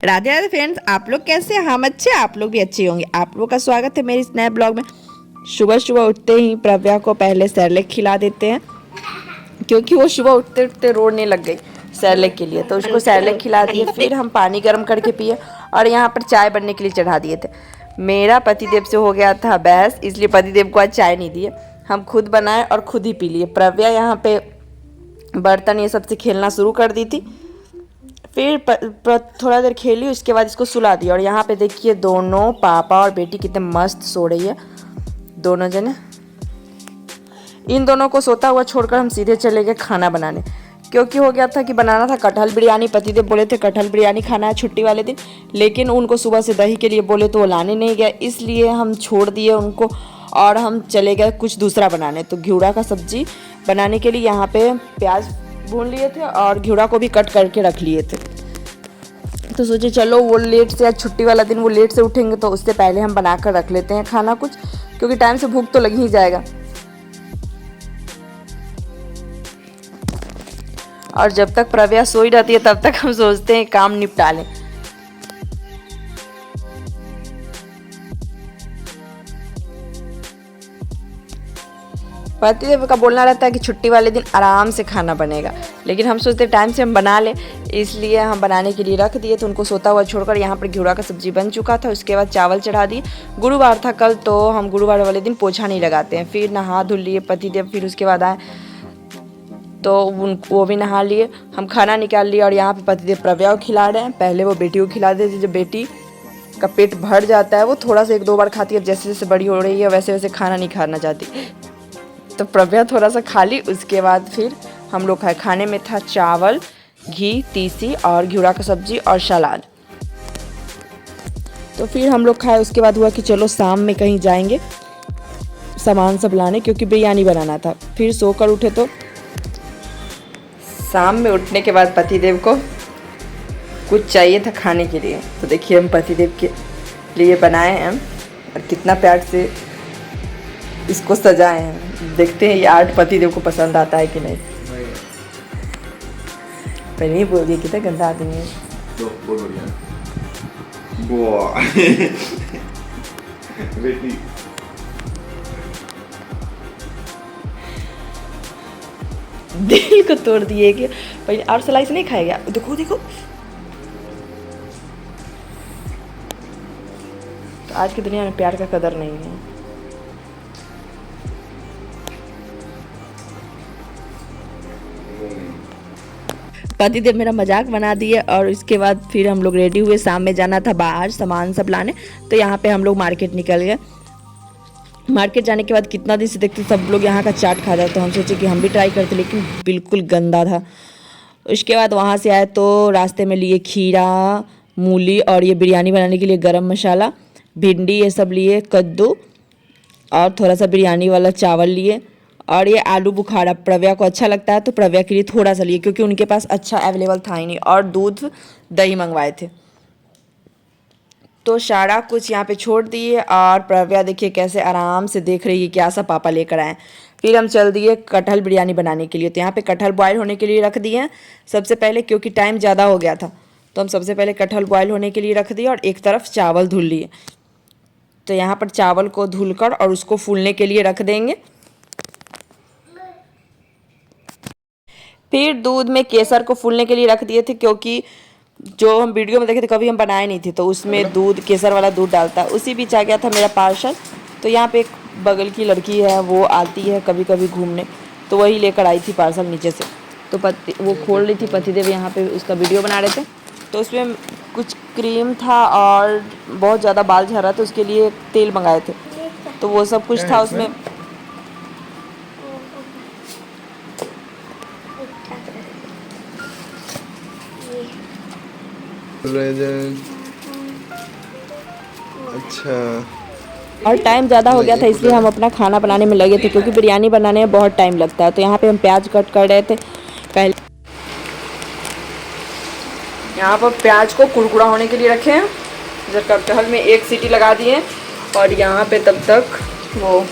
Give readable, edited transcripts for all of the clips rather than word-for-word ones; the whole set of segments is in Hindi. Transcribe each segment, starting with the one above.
राधे राधे फ्रेंड्स, आप लोग कैसे हैं? हम अच्छे, आप लोग भी अच्छे होंगे। आप लोगों का स्वागत है मेरे इस नए ब्लॉग में। सुबह सुबह उठते ही प्रव्या को पहले सेरेलैक खिला देते हैं, क्योंकि वो सुबह उठते उठते रोने लग गई सेरेलैक के लिए। तो उसको सेरेलैक खिला दिए, फिर हम पानी गर्म करके पिए और यहाँ पर चाय बनने के लिए चढ़ा दिए थे। मेरा पतिदेव से हो गया था बहस, इसलिए पतिदेव को आज चाय नहीं दिए, हम खुद बनाए और खुद ही पी लिए। प्रव्या यहाँ पे बर्तन ये सबसे खेलना शुरू कर दी थी, फिर थोड़ा देर खेली, उसके बाद इसको सुला दिया। और यहाँ पे देखिए दोनों पापा और बेटी कितने मस्त सो रही है दोनों जने। इन दोनों को सोता हुआ छोड़कर हम सीधे चले गए खाना बनाने, क्योंकि हो गया था कि बनाना था कटहल बिरयानी। पतिदेव बोले थे कटहल बिरयानी खाना है छुट्टी वाले दिन, लेकिन उनको सुबह से दही के लिए बोले तो वो लाने नहीं गए, इसलिए हम छोड़ दिए उनको और हम चले गए कुछ दूसरा बनाने। तो घिउड़ा का सब्जी बनाने के लिए यहाँ पे प्याज भून लिए थे और घिउड़ा को भी कट करके रख लिए थे। तो सोचे चलो वो लेट से, आज छुट्टी वाला दिन वो लेट से उठेंगे तो उससे पहले हम बना कर रख लेते हैं खाना कुछ, क्योंकि टाइम से भूख तो लग ही जाएगा। और जब तक प्रव्या सोई रहती है तब तक हम सोचते हैं काम निपटा लें। पतिदेव का बोलना रहता है कि छुट्टी वाले दिन आराम से खाना बनेगा, लेकिन हम सोचते टाइम से हम बना लें, इसलिए हम बनाने के लिए रख दिए। तो उनको सोता हुआ छोड़कर यहाँ पर घिउड़ा का सब्जी बन चुका था। उसके बाद चावल चढ़ा दिए। गुरुवार था कल, तो हम गुरुवार वाले दिन पोछा नहीं लगाते हैं। फिर नहा धुल लिए पतिदेव, फिर उसके बाद आए तो वो भी नहा लिए, हम खाना निकाल लिए। और यहाँ पे पतिदेव प्रव्या को खिला रहे हैं। पहले वो बेटी को खिला देते, जब बेटी का पेट भर जाता है वो थोड़ा सा एक दो बार खाती है, जैसे जैसे बड़ी हो रही है वैसे वैसे खाना नहीं खाना चाहती। तो प्रव्या थोड़ा सा खा ली, उसके बाद फिर हम लोग खाए। खाने में था चावल, घी, तीसी और घिउड़ा का सब्जी और सलाद। तो फिर हम लोग खाए। उसके बाद हुआ कि चलो शाम में कहीं जाएंगे सामान सब लाने, क्योंकि बिरयानी बनाना था। फिर सोकर उठे तो शाम में उठने के बाद पतिदेव को कुछ चाहिए था खाने के लिए। तो देखिए हम पतिदेव के लिए बनाए हैं और कितना प्यार से इसको सजाए हैं। देखते हैं ये आर्ट पतिदेव को पसंद आता है कि नहीं। पहले ही बोल दिया कितना गंदा आदमी है। तो बहुत बढ़िया। बेटी दिल को तोड़ दिए कि पहले और स्लाइस नहीं खाएगा। देखो देखो, तो आज की दुनिया में प्यार का कदर नहीं है। पतिदेव मेरा मजाक बना दिए और इसके बाद फिर हम लोग रेडी हुए। शाम में जाना था बाहर सामान सब लाने, तो यहाँ पे हम लोग मार्केट निकल गए। मार्केट जाने के बाद कितना दिन से देखते सब लोग यहाँ का चाट खा रहे, तो हम सोचे कि हम भी ट्राई करते, लेकिन बिल्कुल गंदा था। उसके बाद वहाँ से आए तो रास्ते में लिए खीरा, मूली और ये बिरयानी बनाने के लिए गरम मसाला, भिंडी ये सब लिए, कद्दू और थोड़ा सा बिरयानी वाला चावल लिए और ये आलू बुखारा। प्रव्या को अच्छा लगता है तो प्रव्या के लिए थोड़ा सा लिए, क्योंकि उनके पास अच्छा अवेलेबल था ही नहीं। और दूध दही मंगवाए थे। तो सारा कुछ यहाँ पे छोड़ दिए और प्रव्या देखिए कैसे आराम से देख रही है क्या सा पापा लेकर आए। फिर हम चल दिए कटहल बिरयानी बनाने के लिए। तो यहाँ पे कटहल बॉयल होने के लिए रख दिए सबसे पहले, क्योंकि टाइम ज़्यादा हो गया था। तो हम सबसे पहले कटहल बॉयल होने के लिए रख दिए और एक तरफ चावल धुल लिए। तो यहाँ पर चावल को धुलकर और उसको फूलने के लिए रख देंगे। फिर दूध में केसर को फूलने के लिए रख दिए थे, क्योंकि जो हम वीडियो में देखे थे कभी हम बनाए नहीं थे, तो उसमें दूध केसर वाला दूध डालता है। उसी बीच आ गया था मेरा पार्सल। तो यहाँ पे एक बगल की लड़की है, वो आती है कभी कभी घूमने, तो वही लेकर आई थी पार्सल नीचे से। तो वो खोल रही थी, पतिदेव यहाँ पे उसका वीडियो बना रहे थे। तो उसमें कुछ क्रीम था और बहुत ज़्यादा बाल झड़ रहा था, उसके लिए तेल मंगाए थे। तो वो सब कुछ था उसमें। अच्छा, और टाइम ज़्यादा हो गया था, इसलिए हम अपना खाना बनाने में लगे थे, क्योंकि बिरयानी बनाने में बहुत टाइम लगता है। तो यहाँ पे हम प्याज कट कर रहे थे। पहले यहाँ पर प्याज को कुरकुरा होने के लिए रखे हैं। जब कटहल में एक सीटी लगा दिए और यहाँ पे तब तक वो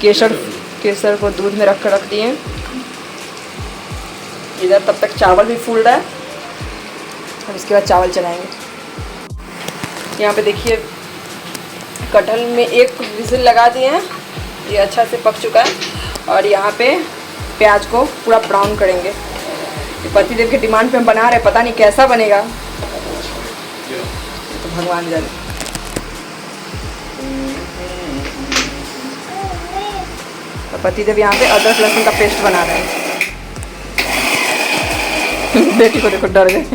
केसर को दूध में रख दिए। इधर तब तक चावल भी फूल रहा है और इसके बाद चावल चलाएंगे। यहाँ पे देखिए कटहल में एक विजिल लगा दिए हैं, ये अच्छा से पक चुका है। और यहाँ पे प्याज को पूरा ब्राउन करेंगे। ये पतिदेव के डिमांड पे हम बना रहे हैं, पता नहीं कैसा बनेगा, तो भगवान जाने। तो पतिदेव यहाँ पे अदरक लहसुन का पेस्ट बना रहे हैं। बेटी को देखो डर गए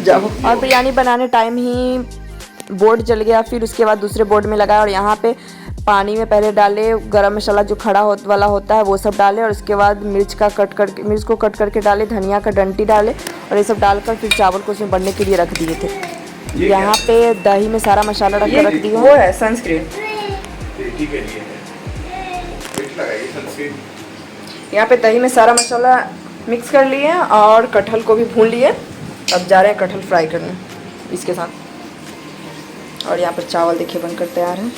जाओ। और बिरयानी बनाने टाइम ही बोर्ड जल गया, फिर उसके बाद दूसरे बोर्ड में लगाया और यहाँ पे पानी में पहले डाले गरम मसाला जो खड़ा वाला होता है वो सब डाले, और उसके बाद मिर्च को कट करके डाले, धनिया का डंटी डाले और ये सब डालकर फिर चावल को उसमें बनने के लिए रख दिए थे। यहाँ पे दही में सारा मसाला रख दिया। वो है सनस्क्रीन, यहाँ पे दही में सारा मसाला मिक्स कर लिए और कटहल को भी भून लिए। अब जा रहे हैं कटहल फ्राई करने इसके साथ। और यहाँ पर चावल देखिए बनकर तैयार है।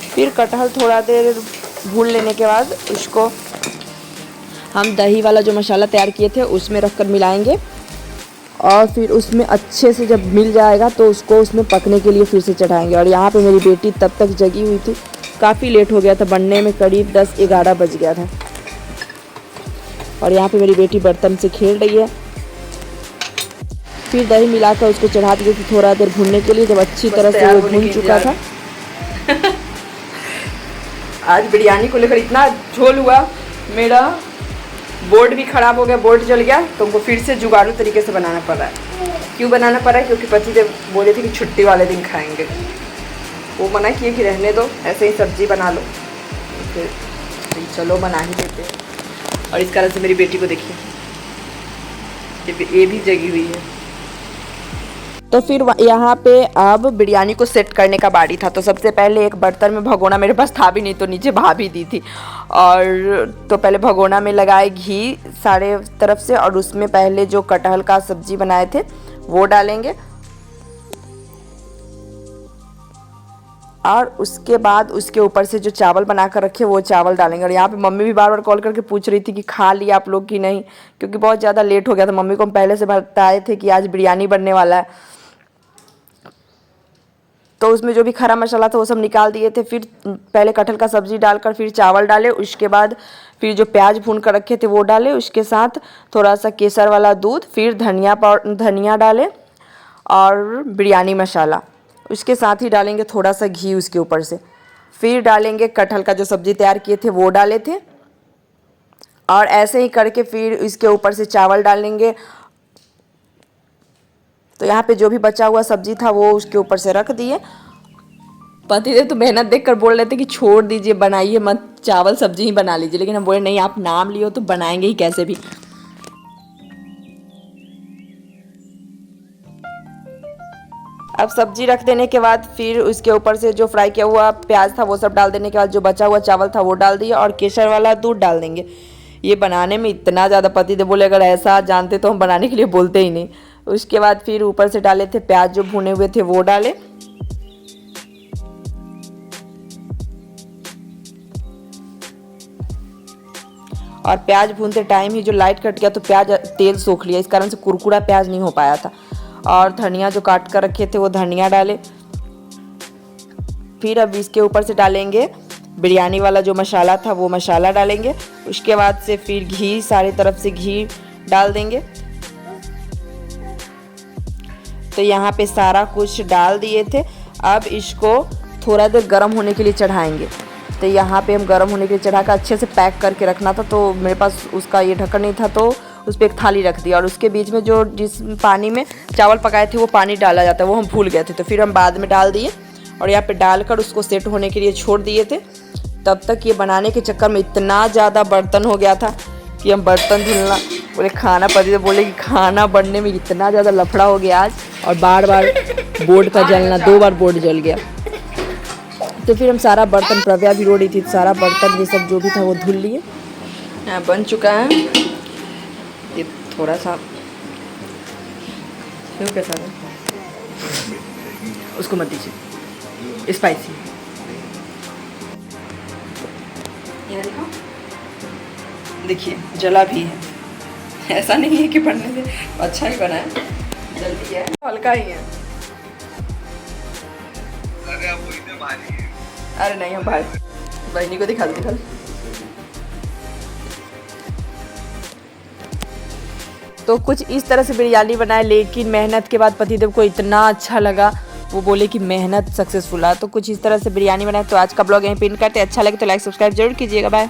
फिर कटहल थोड़ा देर भून लेने के बाद उसको हम दही वाला जो मसाला तैयार किए थे उसमें रखकर मिलाएंगे, और फिर उसमें अच्छे से जब मिल जाएगा तो उसको उसमें पकने के लिए फिर से चढ़ाएंगे। और यहाँ पे मेरी बेटी तब तक जगी हुई थी, काफ़ी लेट हो गया था बनने में, करीब 10-11 बज गया था। और यहाँ पे मेरी बेटी बर्तन से खेल रही है। फिर दही मिलाकर उसको चढ़ा दिए थे थोड़ा देर भूनने के लिए। जब अच्छी तरह से वो भून चुका था आज बिरयानी को लेकर इतना झोल हुआ, मेरा बोर्ड भी ख़राब हो गया, बोर्ड जल गया, तो उनको फिर से जुगाड़ू तरीके से बनाना पड़ रहा है। क्यों बनाना पड़ रहा है? क्योंकि पतिदेव बोले थे कि छुट्टी वाले दिन खाएंगे, वो मना किए कि रहने दो, ऐसे ही सब्जी बना लो। फिर चलो बना ही देते हैं। और इस कारण से मेरी बेटी को देखिए ये भी जगी हुई है। तो फिर यहाँ पे अब बिरयानी को सेट करने का बारी था। तो सबसे पहले एक बर्तन में, भगोना मेरे पास था भी नहीं तो नीचे भाभी दी थी, और तो पहले भगोना में लगाए घी सारे तरफ से, और उसमें पहले जो कटहल का सब्जी बनाए थे वो डालेंगे, और उसके बाद उसके ऊपर से जो चावल बना कर रखे वो चावल डालेंगे। और यहाँ पे मम्मी भी बार बार कॉल करके पूछ रही थी कि खा लिया आप लोग कि नहीं, क्योंकि बहुत ज़्यादा लेट हो गया था। मम्मी को हम पहले से बताए थे कि आज बिरयानी बनने वाला है, तो उसमें जो भी खरा मसाला था वो सब निकाल दिए थे। फिर पहले कटहल का सब्ज़ी डालकर फिर चावल डाले, उसके बाद फिर जो प्याज भून कर रखे थे वो डाले, उसके साथ थोड़ा सा केसर वाला दूध, फिर धनिया डाले और बिरयानी मसाला, उसके साथ ही डालेंगे थोड़ा सा घी उसके ऊपर से। फिर डालेंगे कटहल का जो सब्ज़ी तैयार किए थे वो डाले थे, और ऐसे ही करके फिर इसके ऊपर से चावल डालेंगे। तो यहाँ पे जो भी बचा हुआ सब्जी था वो उसके ऊपर से रख दिए। पतिदेव तो मेहनत देखकर बोल रहे थे कि छोड़ दीजिए, बनाइए मत, चावल सब्जी ही बना लीजिए, लेकिन हम बोले नहीं, आप नाम लियो तो बनाएंगे ही कैसे भी। अब सब्जी रख देने के बाद फिर उसके ऊपर से जो फ्राई किया हुआ प्याज था वो सब डाल देने के बाद जो बचा हुआ चावल था वो डाल दिया, और केसर वाला दूध डाल देंगे। ये बनाने में इतना ज़्यादा, पतिदेव बोले अगर ऐसा जानते तो हम बनाने के लिए बोलते ही नहीं। उसके बाद फिर ऊपर से डाले थे प्याज जो भुने हुए थे वो डाले, और प्याज भूनते टाइम ही जो लाइट कट गया तो प्याज तेल सोख लिया, इस कारण से कुरकुरा प्याज नहीं हो पाया था। और धनिया जो काट कर रखे थे वो धनिया डाले। फिर अब इसके ऊपर से डालेंगे बिरयानी वाला जो मसाला था वो मसाला डालेंगे। उसके बाद से फिर घी, सारी तरफ से घी डाल देंगे। तो यहाँ पे सारा कुछ डाल दिए थे। अब इसको थोड़ा देर गर्म होने के लिए चढ़ाएंगे। तो यहाँ पे हम गर्म होने के लिए चढ़ा कर अच्छे से पैक करके रखना था, तो मेरे पास उसका ये ढक्कन नहीं था, तो उस पर एक थाली रख दिया, और उसके बीच में जो जिस पानी में चावल पकाए थे वो पानी डाला जाता है, वो हम भूल गए थे, तो फिर हम बाद में डाल दिए और यहाँ पे डालकर उसको सेट होने के लिए छोड़ दिए थे। तब तक ये बनाने के चक्कर में इतना ज़्यादा बर्तन हो गया था कि हम बर्तन धुलना बोले, खाना पति बोले कि खाना बनने में इतना ज़्यादा लफड़ा हो गया आज, और बार बार बोर्ड का जलना, 2 बार बोर्ड जल गया। तो फिर हम सारा बर्तन, प्रव्या भी रो रही थी, सारा बर्तन ये सब जो भी था वो धुल लिए। यहाँ बन चुका है। ये थोड़ा सा क्यों कैसा है, उसको मत दीजिए, स्पाइसी। यहाँ देखो, देखिए जला भी है। ऐसा नहीं है कि पढ़ने से अच्छा ही बना है, जल्दी है, हल्का ही है। अरे अब वही तो भारी है। अरे नहीं हम भाई बहनी को दिखा दिखा। तो कुछ इस तरह से बिरयानी बनाए, लेकिन मेहनत के बाद पतिदेव को इतना अच्छा लगा, वो बोले कि मेहनत सक्सेसफुल है। तो कुछ इस तरह से बिरयानी बनाए। तो आज का ब्लॉग यहीं पे एंड करते हैं। अच्छा लगे तो लाइक सब्सक्राइब जरूर कीजिएगा। बाय।